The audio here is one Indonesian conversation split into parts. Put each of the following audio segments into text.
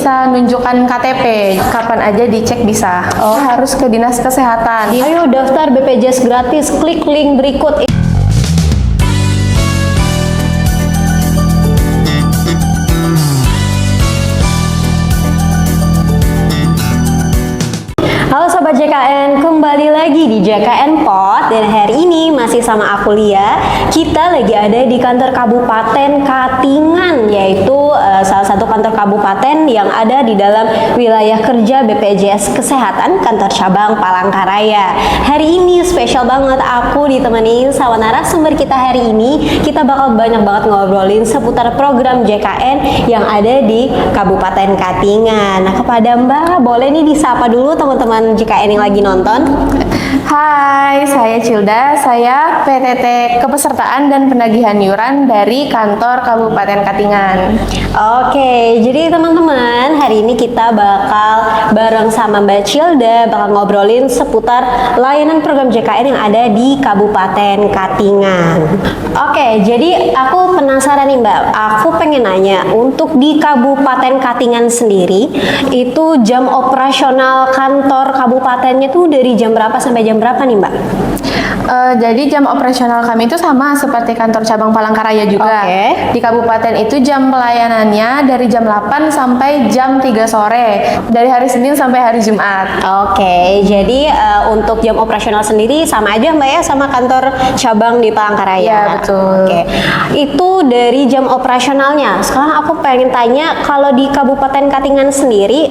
bisa nunjukkan KTP. Kapan aja dicek bisa. Harus ke dinas kesehatan. Ayo daftar BPJS gratis, klik link berikut. Halo Sobat JKN, kembali lagi di JKN Pod, dan hari ini masih sama aku Lia. Kita lagi ada di kantor Kabupaten Katingan, yaitu salah satu kantor kabupaten yang ada di dalam wilayah kerja BPJS Kesehatan kantor cabang Palangkaraya. Hari ini spesial banget, aku ditemenin sama narasumber kita hari ini. Kita bakal banyak banget ngobrolin seputar program JKN yang ada di Kabupaten Katingan. Nah, kepada Mbak, boleh nih disapa dulu teman-teman JKN yang lagi nonton. Hai, saya Cilda. Saya PTT Kepesertaan dan Penagihan Iuran dari kantor Kabupaten Katingan. Oke, jadi teman-teman, hari ini kita bakal bareng sama Mbak Cilda bakal ngobrolin seputar layanan program JKN yang ada di Kabupaten Katingan. Oke, jadi aku penasaran nih Mbak, aku pengen nanya, untuk di Kabupaten Katingan sendiri, itu jam operasional kantor kabupatennya tuh dari jam berapa sampai jam berapa nih Mbak? Jadi jam operasional kami itu sama seperti kantor cabang Palangkaraya juga. Oke. Di kabupaten itu jam pelayanannya dari jam 8 sampai jam 3 sore. Dari hari Senin sampai hari Jumat. Oke, jadi untuk jam operasional sendiri sama aja Mbak ya sama kantor cabang di Palangkaraya. Iya, betul. Oke. Itu dari jam operasionalnya. Sekarang aku pengen tanya, kalau di Kabupaten Katingan sendiri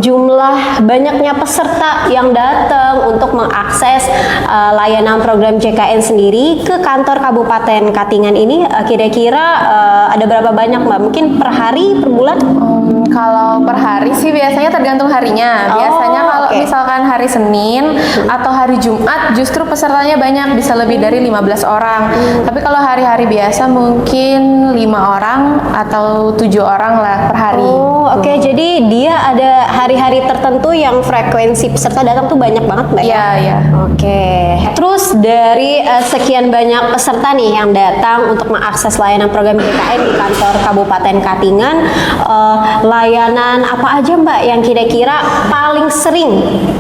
jumlah banyaknya peserta yang datang untuk mengakses layanan program JKN sendiri ke kantor Kabupaten Katingan ini kira-kira ada berapa banyak Mbak? Mungkin per hari, per bulan? Kalau per hari sih biasanya tergantung harinya. Biasanya kalau misalkan hari Senin atau hari Jumat justru pesertanya banyak, bisa lebih dari 15 orang. Tapi kalau hari-hari biasa mungkin 5 orang atau 7 orang lah per hari. Oke, jadi dia ada hari-hari tertentu yang frekuensi peserta datang tuh banyak banget Mbak ya? Iya. Oke. Terus dari sekian banyak peserta nih yang datang untuk mengakses layanan program JKN di kantor Kabupaten Katingan, layanan apa aja Mbak yang kira-kira paling sering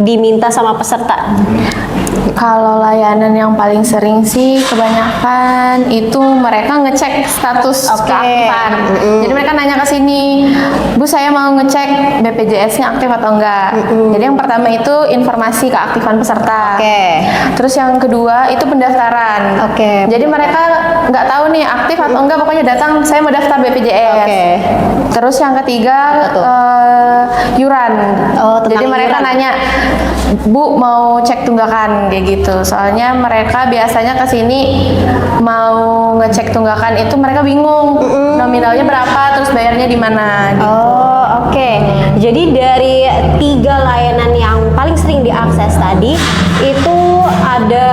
diminta sama peserta? Kalau layanan yang paling sering sih kebanyakan itu mereka ngecek status keaktifan. Jadi mereka nanya ke sini, Bu saya mau ngecek BPJS-nya aktif atau enggak. Jadi yang pertama itu informasi keaktifan peserta. Terus yang kedua itu pendaftaran. Jadi mereka nggak tahu nih aktif atau enggak, pokoknya datang saya mau daftar BPJS. Terus yang ketiga iuran. Jadi mereka nanya, Bu mau cek tunggakan kayak gitu. Soalnya mereka biasanya ke sini mau ngecek tunggakan itu mereka bingung nominalnya berapa, terus bayarnya di mana gitu. Jadi dari 3 layanan yang paling sering diakses tadi itu ada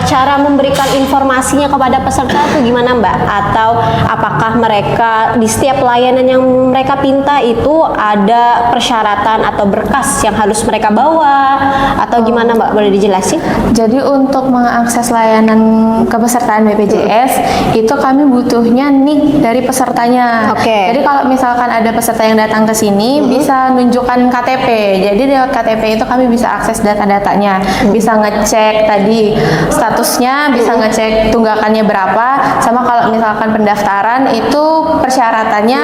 cara memberikan informasinya kepada peserta itu gimana Mbak? Atau apakah mereka di setiap layanan yang mereka pinta itu ada persyaratan atau berkas yang harus mereka bawa atau gimana Mbak? Boleh dijelasin? Jadi untuk mengakses layanan kepesertaan BPJS itu kami butuhnya NIK dari pesertanya. Jadi kalau misalkan ada peserta yang datang ke sini bisa nunjukkan KTP. Jadi lewat KTP itu kami bisa akses data-datanya, bisa ngecek tadi statusnya, bisa ngecek tunggakannya berapa. Sama kalau misalkan pendaftaran itu persyaratannya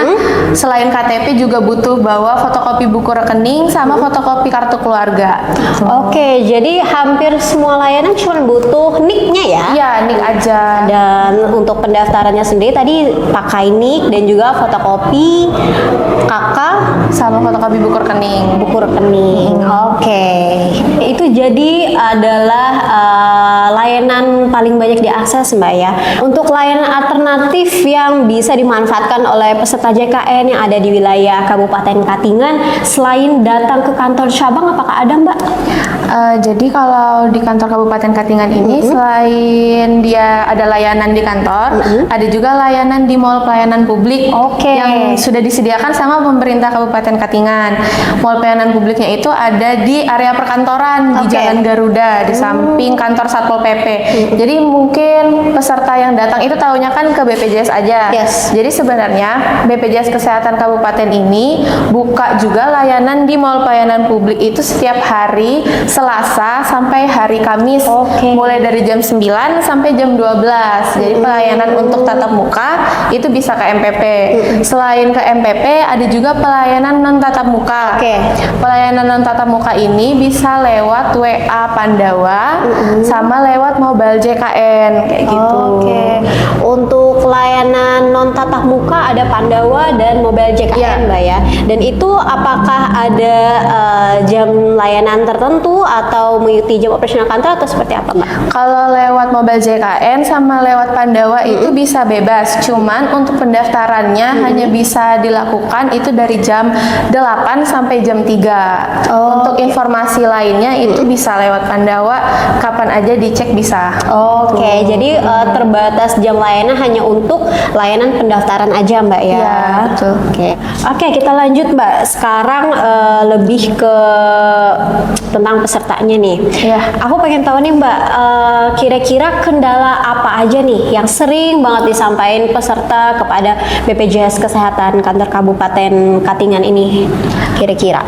selain KTP juga butuh bawa fotokopi buku rekening sama fotokopi kartu keluarga. Jadi hampir semua layanan cuma butuh NIK-nya ya? Iya, NIK aja. Dan untuk pendaftarannya sendiri tadi pakai NIK dan juga fotokopi KK sama fotokopi buku rekening. Itu jadi adalah layanan paling banyak diakses Mbak ya. Untuk layanan alternatif yang bisa dimanfaatkan oleh peserta JKN yang ada di wilayah Kabupaten Katingan selain datang ke kantor cabang, apakah ada Mbak? Jadi kalau di kantor Kabupaten Katingan ini selain dia ada layanan di kantor, ada juga layanan di Mall Pelayanan Publik yang sudah disediakan sama pemerintah Kabupaten Katingan. Mall Pelayanan Publiknya itu ada di area perkantoran di Jalan Garuda di samping kantor Satpol PP. KTP. Jadi mungkin peserta yang datang itu taunya kan ke BPJS aja. Yes. Jadi sebenarnya BPJS Kesehatan Kabupaten ini buka juga layanan di Mall Pelayanan Publik itu setiap hari Selasa sampai hari Kamis. Oke. Mulai dari jam 9 sampai jam 12. Jadi pelayanan untuk tatap muka itu bisa ke MPP. Selain ke MPP ada juga pelayanan non tatap muka. Oke. Pelayanan non tatap muka ini bisa lewat WA Pandawa sama lewat mobile JKN kayak gitu. Oke. Untuk layanan non tatap muka ada Pandawa dan mobile JKN, Iya. Mbak ya. Dan itu apakah ada jam layanan tertentu atau mengikuti jam operasional kantor atau seperti apa, Mbak? Kalau lewat mobile JKN sama lewat Pandawa itu bisa bebas. Cuman untuk pendaftarannya hanya bisa dilakukan itu dari jam 8 sampai jam 3. Untuk informasi lainnya itu bisa lewat Pandawa, kapan aja dicek bisa. Oke, jadi terbatas jam layanan hanya untuk layanan pendaftaran aja, Mbak ya. Iya, betul. Oke, kita lanjut, Mbak. Sekarang lebih ke tentang pesertanya nih. Iya. Aku pengen tahu nih, Mbak, kira-kira kendala apa aja nih yang sering banget disampaikan peserta kepada BPJS Kesehatan Kantor Kabupaten Katingan ini? Kira-kira?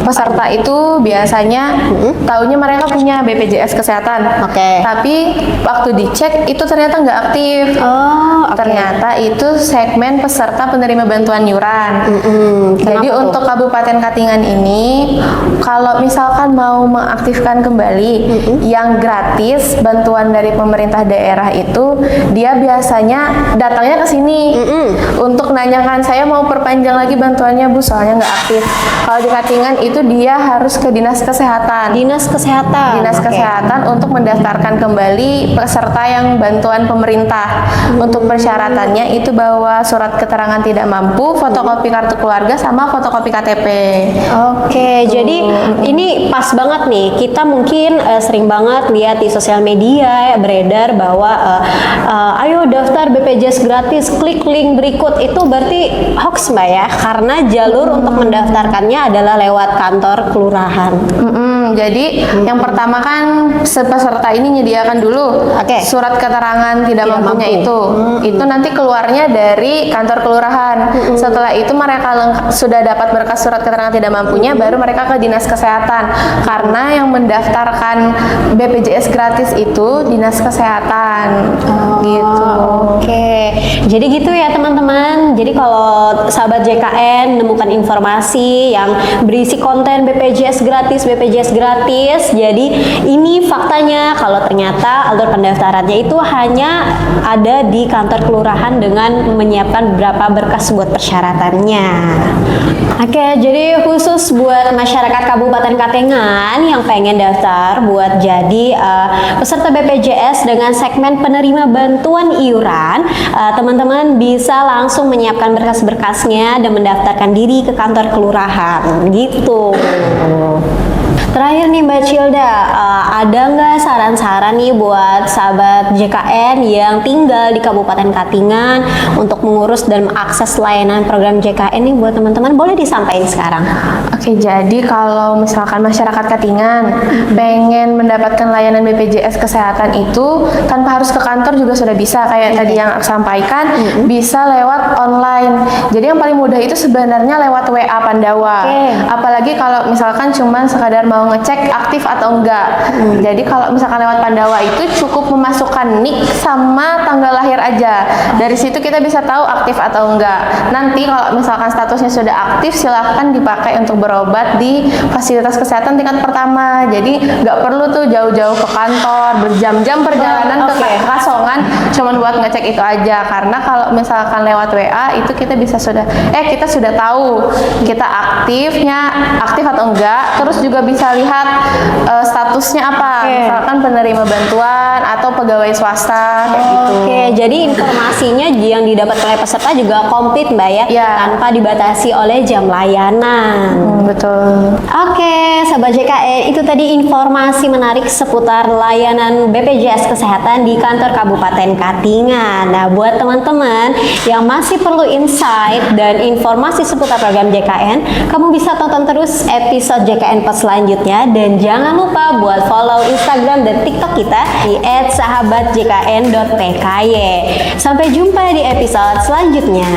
Peserta itu biasanya taunya mereka punya BPJS Kesehatan. Oke. Tapi waktu dicek itu ternyata nggak aktif. Oh, oke. Ternyata itu segmen peserta penerima bantuan iuran. Jadi Kenapa tuh? untuk Kabupaten Katingan ini, kalau misalkan mau mengaktifkan kembali yang gratis bantuan dari pemerintah daerah itu, dia biasanya datangnya ke sini untuk nanyakan saya mau perpanjang lagi bantuannya Bu, soalnya nggak aktif. Kalau di Katingan itu dia harus ke Dinas Kesehatan. Dinas Kesehatan. Dinas Oke. Kesehatan untuk mendaftarkan kembali peserta yang bantuan pemerintah. Untuk persyaratannya itu bawa surat keterangan tidak mampu, fotokopi kartu keluarga, sama fotokopi KTP. Oke, jadi ini pas banget nih. Kita mungkin sering banget lihat di sosial media beredar bahwa ayo daftar BPJS gratis, klik link berikut. Itu berarti hoax, Mbak ya? Karena jalur untuk mendaftarkannya adalah lewat kantor kelurahan. Jadi yang pertama kan peserta ini nyediakan dulu Oke. surat keterangan tidak mampunya mampu. itu nanti keluarnya dari kantor kelurahan. Setelah itu mereka sudah dapat berkas surat keterangan tidak mampunya, baru mereka ke Dinas Kesehatan. Karena yang mendaftarkan BPJS gratis itu Dinas Kesehatan. Gitu. Oke, jadi gitu ya teman-teman. Jadi kalau sahabat JKN menemukan informasi yang berisi konten BPJS gratis, jadi ini faktanya kalau ternyata alur pendaftarannya itu hanya ada di kantor kelurahan dengan menyiapkan beberapa berkas buat persyaratannya. Oke, jadi khusus buat masyarakat Kabupaten Katingan yang pengen daftar buat jadi peserta BPJS dengan segmen penerima bantuan iuran, teman-teman bisa langsung menyiapkan berkas-berkasnya dan mendaftarkan diri ke kantor kelurahan gitu. Terakhir nih Mbak Cilda, ada nggak saran-saran nih buat sahabat JKN yang tinggal di Kabupaten Katingan untuk mengurus dan mengakses layanan program JKN nih buat teman-teman? Boleh disampaikan sekarang. Oke, jadi kalau misalkan masyarakat Katingan pengen mendapatkan layanan BPJS Kesehatan itu tanpa harus ke kantor juga sudah bisa, kayak tadi yang aku sampaikan, bisa lewat online. Jadi yang paling mudah itu sebenarnya lewat WA Pandawa. Apalagi kalau misalkan cuman sekadar mau ngecek aktif atau enggak. Jadi kalau misalkan lewat Pandawa itu cukup memasukkan nik sama tanggal lahir aja. Dari situ kita bisa tahu aktif atau enggak. Nanti kalau misalkan statusnya sudah aktif, silahkan dipakai untuk berobat di fasilitas kesehatan tingkat pertama. Jadi nggak perlu tuh jauh-jauh ke kantor, berjam-jam perjalanan ke Kasongan cuman buat ngecek itu aja. Karena kalau misalkan lewat WA itu kita bisa kita sudah tahu kita aktif atau enggak. Terus juga bisa lihat statusnya apa. Misalkan penerima bantuan atau pegawai swasta kayak gitu. Oke, jadi informasinya yang didapat oleh peserta juga komplit Mbak ya, Iya. tanpa dibatasi oleh jam layanan. Betul. Oke, sahabat JKN, itu tadi informasi menarik seputar layanan BPJS Kesehatan di kantor Kabupaten Katingan. Nah, buat teman-teman yang masih perlu insight dan informasi seputar program JKN, kamu bisa tonton terus episode JKN Pod selanjutnya selanjutnya, dan jangan lupa buat follow Instagram dan TikTok kita di @sahabatjkn.pky. Sampai jumpa di episode selanjutnya.